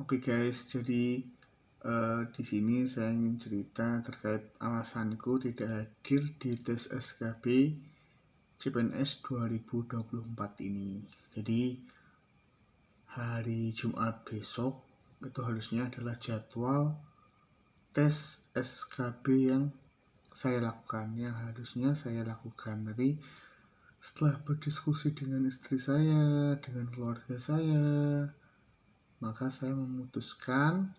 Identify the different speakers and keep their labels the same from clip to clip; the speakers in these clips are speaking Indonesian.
Speaker 1: Oke guys, jadi di sini saya ingin cerita terkait alasanku tidak hadir di tes SKB CPNS 2024 ini. Jadi hari Jumat besok itu harusnya adalah jadwal tes SKB yang saya lakukan, yang harusnya saya lakukan. Tapi setelah berdiskusi dengan istri saya, dengan keluarga saya, maka saya memutuskan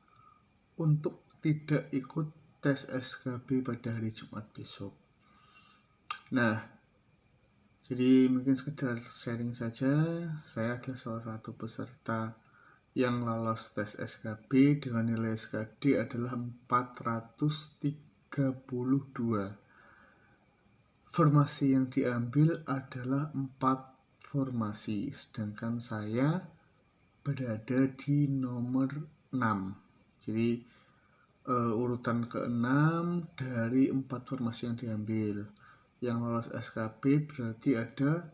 Speaker 1: untuk tidak ikut tes SKB pada hari Jumat besok. Nah, jadi mungkin sekedar sharing saja, saya adalah salah satu peserta yang lolos tes SKB dengan nilai SKD adalah 432. Formasi yang diambil adalah 4 formasi, sedangkan saya berada di nomor 6. Jadi urutan ke-6 dari 4 formasi yang diambil. Yang lolos SKB berarti ada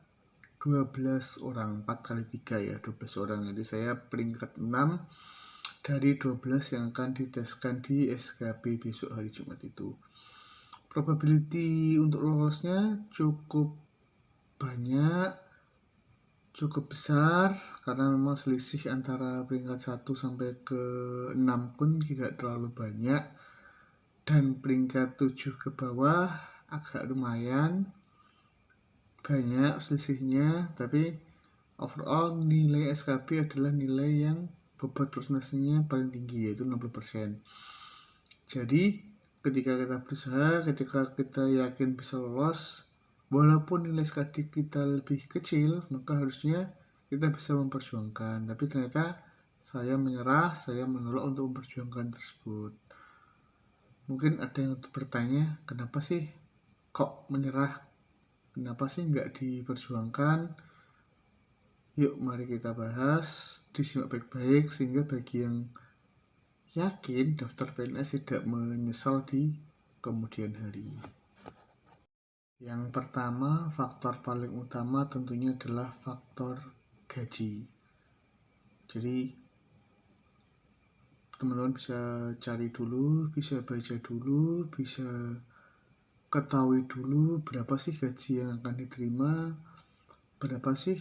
Speaker 1: 12 orang, 4 kali 3 ya, 12 orang. Jadi saya peringkat 6 dari 12 yang akan diteskan di SKB besok hari Jumat itu. Probability untuk lolosnya cukup banyak, cukup besar, karena memang selisih antara peringkat 1 sampai ke 6 pun tidak terlalu banyak, dan peringkat 7 ke bawah agak lumayan banyak selisihnya. Tapi overall nilai SKB adalah nilai yang bobot presentasinya paling tinggi, yaitu 60%. Jadi ketika kita berusaha, ketika kita yakin bisa lolos, walaupun nilai SKD kita lebih kecil, maka harusnya kita bisa memperjuangkan. Tapi ternyata saya menyerah, saya menolak untuk memperjuangkan tersebut. Mungkin ada yang bertanya, kenapa sih kok menyerah? Kenapa sih nggak diperjuangkan? Yuk mari kita bahas, disimak baik-baik, sehingga bagi yang yakin daftar PNS tidak menyesal di kemudian hari. Yang pertama, faktor paling utama tentunya adalah faktor gaji. Jadi teman-teman bisa cari dulu, bisa baca dulu, bisa ketahui dulu berapa sih gaji yang akan diterima, berapa sih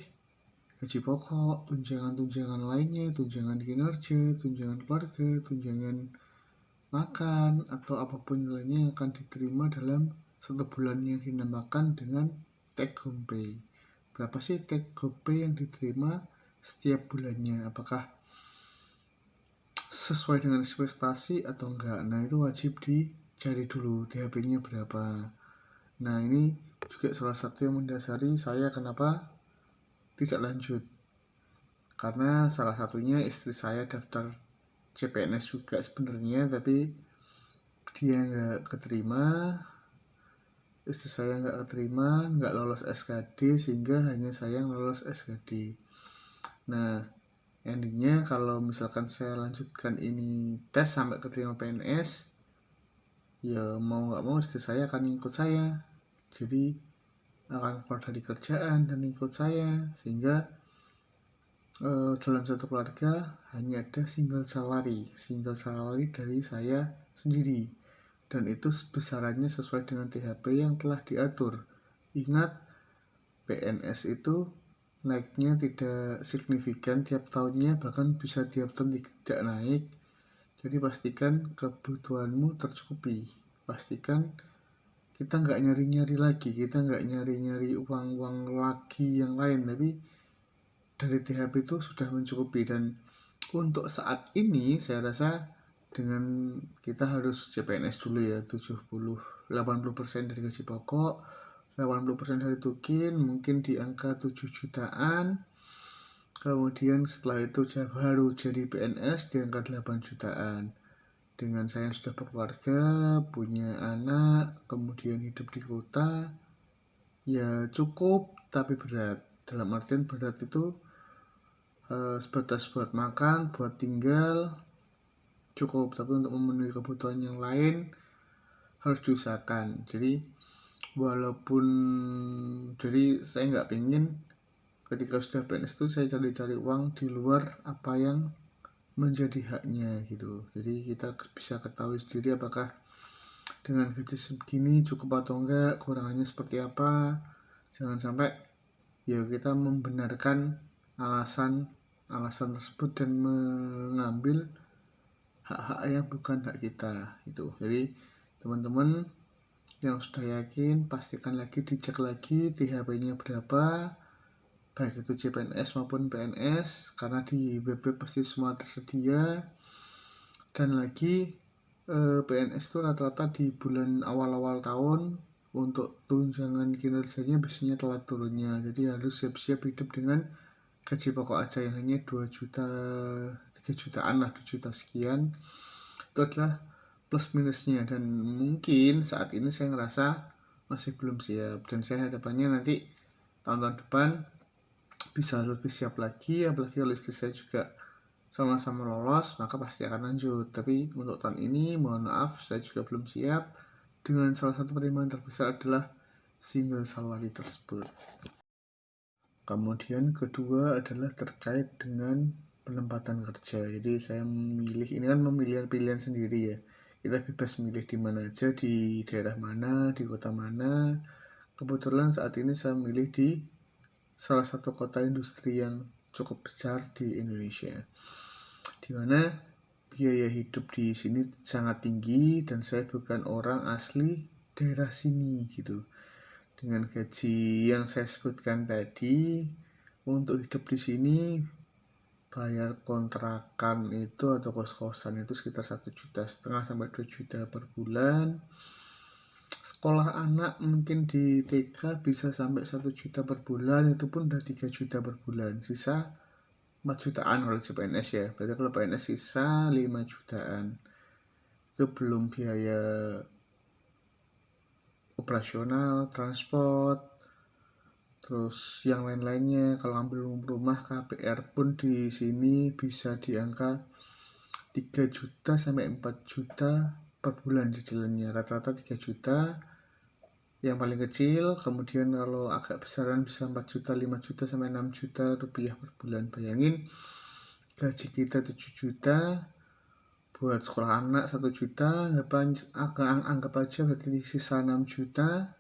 Speaker 1: gaji pokok, tunjangan-tunjangan lainnya, tunjangan kinerja, tunjangan keluarga, tunjangan makan, atau apapun nilainya yang akan diterima dalam 1 bulan yang dinamakan dengan take home pay. Berapa sih take home pay yang diterima setiap bulannya? Apakah sesuai dengan ekspektasi atau enggak? Nah, itu wajib dicari dulu THP-nya berapa. Nah, ini juga salah satu yang mendasari saya kenapa tidak lanjut. Karena salah satunya istri saya daftar CPNS juga sebenarnya, tapi dia nggak keterima, istri saya nggak keterima, nggak lolos SKD, sehingga hanya saya yang lolos SKD. Nah, endingnya kalau misalkan saya lanjutkan ini tes sampai keterima PNS, ya mau nggak mau istri saya akan ikut saya, jadi akan keluar dari kerjaan dan ikut saya, sehingga dalam satu keluarga hanya ada single salary dari saya sendiri, dan itu besarannya sesuai dengan THP yang telah diatur. Ingat, PNS itu naiknya tidak signifikan tiap tahunnya, bahkan bisa tiap tahun tidak naik. Jadi pastikan kebutuhanmu tercukupi, pastikan kita nggak nyari-nyari lagi, kita nggak nyari-nyari uang-uang lagi yang lain, tapi dari THP itu sudah mencukupi. Dan untuk saat ini saya rasa dengan kita harus CPNS dulu ya, 80% dari gaji pokok, 80% dari tukin, mungkin di angka 7 jutaan. Kemudian setelah itu baru jadi PNS di angka 8 jutaan. Dengan saya yang sudah berkeluarga, punya anak, kemudian hidup di kota, ya cukup, tapi berat. Dalam artian berat itu sebatas buat makan, buat tinggal, cukup. Tapi untuk memenuhi kebutuhan yang lain harus diusahakan. Jadi walaupun, jadi saya nggak pengen ketika sudah PNS itu saya cari-cari uang di luar apa yang menjadi haknya gitu. Jadi kita bisa ketahui sendiri apakah dengan gaji segini cukup atau enggak, kurangannya seperti apa. Jangan sampai ya kita membenarkan alasan tersebut dan mengambil hak-hak yang bukan hak kita itu. Jadi teman-teman yang sudah yakin, pastikan lagi, dicek lagi THP-nya berapa, baik itu CPNS maupun PNS, karena di web pasti semua tersedia. Dan lagi PNS itu rata-rata di bulan awal-awal tahun untuk tunjangan kinerjanya biasanya telat turunnya, jadi harus siap-siap hidup dengan gaji pokok aja yang hanya 2 juta, 3 jutaan lah, 2 juta sekian. Itu adalah plus minusnya, dan mungkin saat ini saya ngerasa masih belum siap, dan saya harapannya nanti tahun-tahun depan bisa lebih siap lagi, apalagi kalau istri saya juga sama-sama lolos, maka pasti akan lanjut. Tapi untuk tahun ini mohon maaf saya juga belum siap, dengan salah satu pertimbangan terbesar adalah single salary tersebut. Kemudian kedua adalah terkait dengan penempatan kerja. Jadi saya memilih, ini kan pilihan sendiri ya. Kita bebas milih di mana aja, di daerah mana, di kota mana. Kebetulan saat ini saya memilih di salah satu kota industri yang cukup besar di Indonesia, di mana biaya hidup di sini sangat tinggi dan saya bukan orang asli daerah sini gitu. Dengan gaji yang saya sebutkan tadi, untuk hidup di sini bayar kontrakan itu atau kos-kosan itu sekitar 1,5 juta sampai 2 juta per bulan. Sekolah anak mungkin di TK bisa sampai 1 juta per bulan, itu pun udah 3 juta per bulan. Sisa 4 jutaan kalau CPNS ya. Berarti kalau PNS sisa 5 jutaan. Itu belum biaya operasional, transport, terus yang lain-lainnya. Kalau ambil rumah KPR pun di sini bisa di angka 3 juta sampai 4 juta per bulan cicilannya. Rata-rata 3 juta yang paling kecil, kemudian kalau agak besaran bisa 4 juta, 5 juta sampai 6 juta rupiah per bulan. Bayangin gaji kita 7 juta, buat sekolah anak 1 juta, anggap aja berarti sisa 6 juta.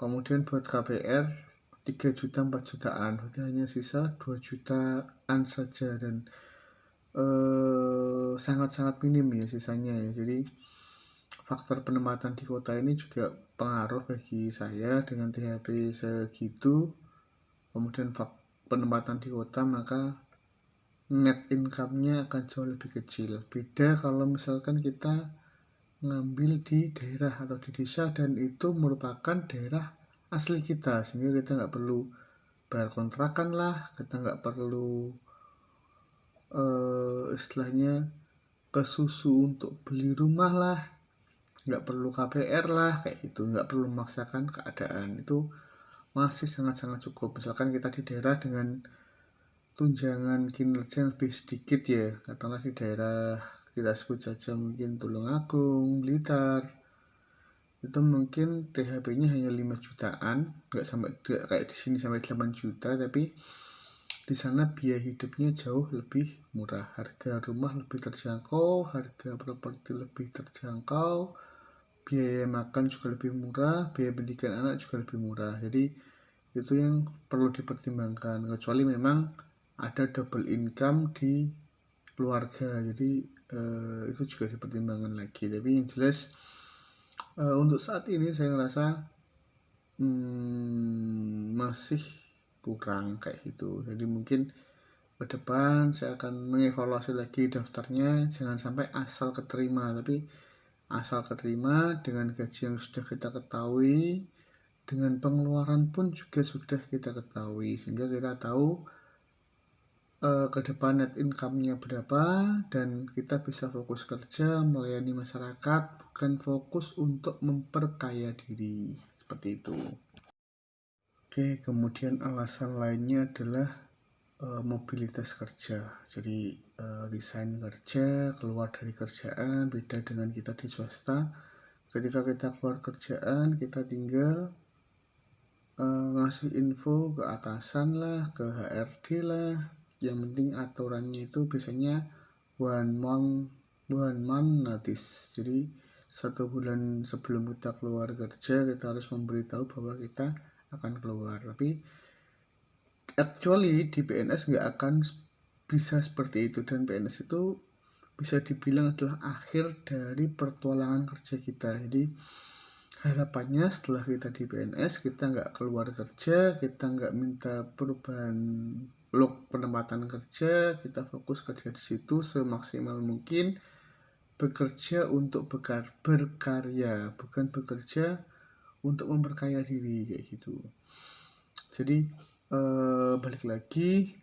Speaker 1: Kemudian buat KPR 3 juta, 4 jutaan, berarti hanya sisa 2 jutaan saja, dan sangat-sangat minim ya sisanya ya. Jadi faktor penempatan di kota ini juga pengaruh bagi saya dengan THP segitu. Kemudian penempatan di kota, maka net income-nya akan jauh lebih kecil. Beda kalau misalkan kita ngambil di daerah atau di desa dan itu merupakan daerah asli kita, sehingga kita nggak perlu bayar kontrakan lah, kita nggak perlu istilahnya kesusu untuk beli rumah lah, nggak perlu KPR lah, kayak gitu, nggak perlu memaksakan keadaan. Itu masih sangat-sangat cukup. Misalkan kita di daerah dengan tunjangan kinerja lebih sedikit ya, katakanlah di daerah kita sebut saja mungkin Tulungagung, Blitar, itu mungkin THP-nya hanya 5 jutaan, nggak kayak di sini sampai 8 juta, tapi di sana biaya hidupnya jauh lebih murah, harga rumah lebih terjangkau, harga properti lebih terjangkau, biaya makan juga lebih murah, biaya pendidikan anak juga lebih murah. Jadi itu yang perlu dipertimbangkan, kecuali memang ada double income di keluarga, jadi itu juga dipertimbangkan lagi. Tapi yang jelas untuk saat ini saya ngerasa masih kurang kayak gitu. Jadi mungkin ke depan saya akan mengevaluasi lagi daftarnya, jangan sampai asal keterima, tapi asal keterima dengan gaji yang sudah kita ketahui, dengan pengeluaran pun juga sudah kita ketahui, sehingga kita tahu ke depan net income-nya berapa, dan kita bisa fokus kerja melayani masyarakat, bukan fokus untuk memperkaya diri, seperti itu. Oke, kemudian alasan lainnya adalah mobilitas kerja. Jadi resign kerja, keluar dari kerjaan, beda dengan kita di swasta. Ketika kita keluar kerjaan, kita tinggal ngasih info ke atasan lah, ke HRD lah. Yang penting aturannya itu biasanya one month notice. Jadi 1 bulan sebelum kita keluar kerja kita harus memberitahu bahwa kita akan keluar. Tapi actually di PNS nggak akan bisa seperti itu, dan PNS itu bisa dibilang adalah akhir dari pertualangan kerja kita. Jadi harapannya setelah kita di PNS kita nggak keluar kerja, kita nggak minta perubahan penempatan kerja, kita fokus kerja di situ semaksimal mungkin, bekerja untuk berkarya, bukan bekerja untuk memperkaya diri kayak gitu. Jadi balik lagi,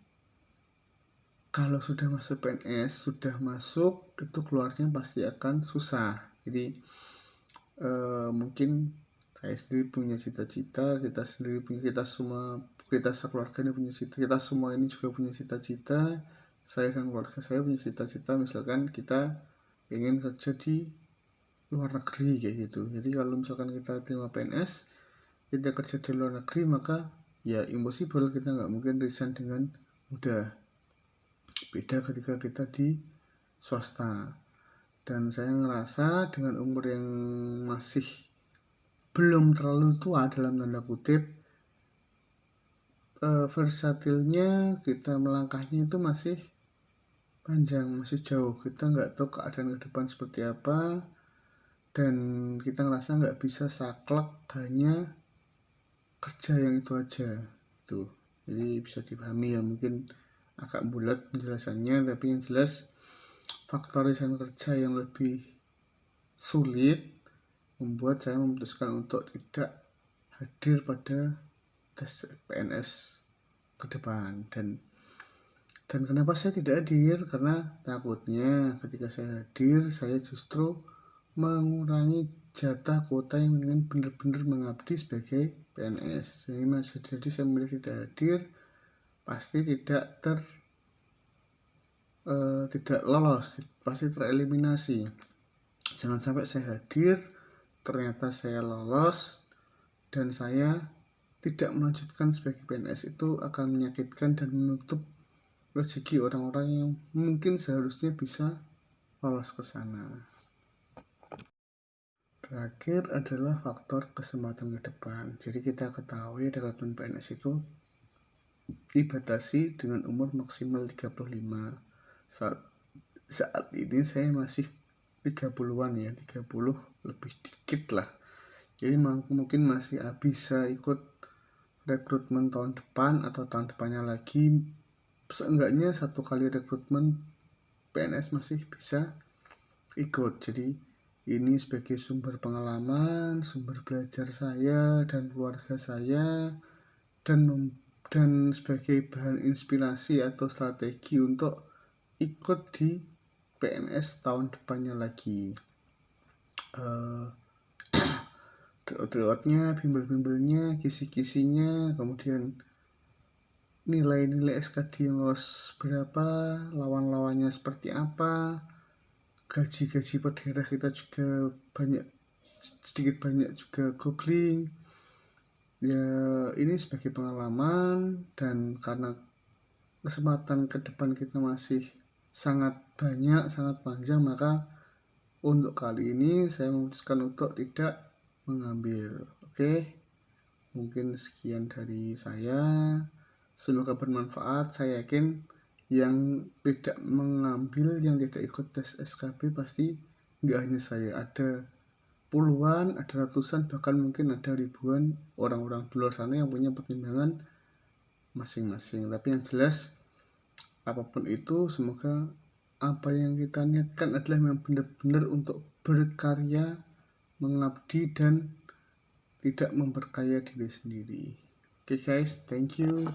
Speaker 1: kalau sudah masuk PNS, sudah masuk, itu keluarnya pasti akan susah. Jadi mungkin saya sendiri punya cita-cita, kita sekeluarga ini punya cita, kita semua ini juga punya cita-cita. Saya dan keluarga saya punya cita-cita, misalkan kita ingin kerja di luar negeri kayak gitu. Jadi kalau misalkan kita terima PNS, kita kerja di luar negeri, maka ya impossible, kita nggak mungkin resign dengan mudah. Beda ketika kita di swasta. Dan saya ngerasa dengan umur yang masih belum terlalu tua dalam tanda kutip, versatilnya kita melangkahnya itu masih panjang, masih jauh. Kita nggak tahu keadaan ke depan seperti apa, dan kita ngerasa nggak bisa saklek hanya kerja yang itu aja itu. Jadi bisa dipahami ya, mungkin agak bulat penjelasannya, tapi yang jelas faktor resign kerja yang lebih sulit membuat saya memutuskan untuk tidak hadir pada tes PNS ke depan. Dan kenapa saya tidak hadir? Karena takutnya ketika saya hadir, saya justru mengurangi jatah kuota yang ingin benar-benar mengabdi sebagai PNS. Jadi saya memilih tidak hadir, pasti tidak lolos, pasti tereliminasi. Jangan sampai saya hadir, ternyata saya lolos, dan saya tidak melanjutkan sebagai PNS. Itu akan menyakitkan dan menutup rezeki orang-orang yang mungkin seharusnya bisa lolos ke sana. Terakhir adalah faktor kesempatan ke depan. Jadi kita ketahui rekrutmen PNS itu dibatasi dengan umur maksimal 35. Saat ini saya masih 30-an ya, 30 lebih dikit lah. Jadi mungkin masih bisa ikut rekrutmen tahun depan atau tahun depannya lagi. Seenggaknya 1 kali rekrutmen PNS masih bisa ikut. Jadi ini sebagai sumber pengalaman, sumber belajar saya dan keluarga saya, dan sebagai bahan inspirasi atau strategi untuk ikut di PNS tahun depannya lagi. Tryout-nya, bimbel-bimbelnya, kisi-kisinya, kemudian nilai-nilai SKD yang lolos berapa, lawan-lawannya seperti apa, gaji-gaji per daerah kita juga sedikit banyak juga googling. Ya ini sebagai pengalaman, dan karena kesempatan ke depan kita masih sangat banyak, sangat panjang, maka untuk kali ini saya memutuskan untuk tidak mengambil. Oke, mungkin sekian dari saya, semoga bermanfaat. Saya yakin yang tidak mengambil, yang tidak ikut tes SKB pasti nggak hanya saya, ada puluhan, ada ratusan, bahkan mungkin ada ribuan orang-orang di luar sana yang punya pertimbangan masing-masing. Tapi yang jelas apapun itu, semoga apa yang kita niatkan adalah yang benar-benar untuk berkarya, mengabdi, dan tidak memperkaya diri sendiri. Oke guys, thank you.